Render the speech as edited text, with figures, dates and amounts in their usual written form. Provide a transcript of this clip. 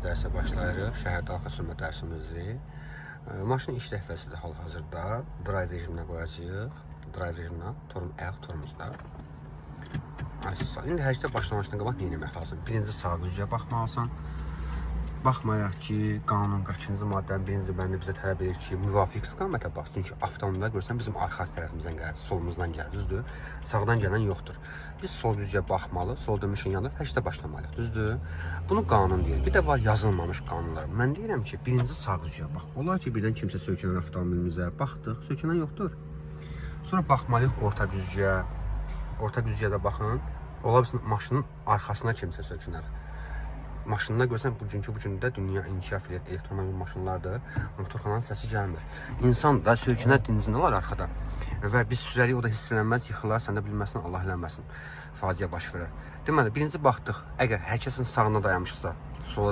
dərsə başlayırıq. Şəhərdə arxa sürmə dərsimizi. Maşının iş dəfəsidir hal-hazırda. Drive rejiminə qoyacağıq. Drive rejiminə, ayaq turumuzda. İndi hərəkətə başlamışdan qabaq nə etmək lazım? Birinci sağ düzgəyə baxmalısan. Baxmayaraq ki, qanunun kaçıncı maddənin birinci bəndi bizə tələb edir ki, müvafiq istiqamətə bax. Çünki avtomobildə görsən bizim arxa tərəfimizdən gəlir, solumuzdan gəlir, düzdür? Sağdan gələn yoxdur. Biz sol düzgəyə baxmalı, sol dönmüşün yanında hərəkətə başlamalıyıq, düzdür? Bunu qanun deyir. Bir də var yazılmamış qanunlar. Mən deyirəm ki, birinci sağ düzgəyə bax. Olar ki, birdən kimsə söykənər avtomobilimizə, baxdıq, söykənən yoxdur. Sonra baxmalıyıq orta düzgəyə. Orta düzgədə baxın. Ola bilsin maşının arxasına kimsə söykənər. Maşında görsən bu gündə dünya inkişaf edir, elektromobil maşınlardır, motorxananın səsi gəlmir. İnsan da söykənər dincini alar arxada və biz sürərik, o da hiss eləməz, yıxılar, sən də bilməsin, Allah eləməsin, faciə baş verir. Deməli, birinci baxdıq, əgər hər kəsin sağına dayanmışsa, sola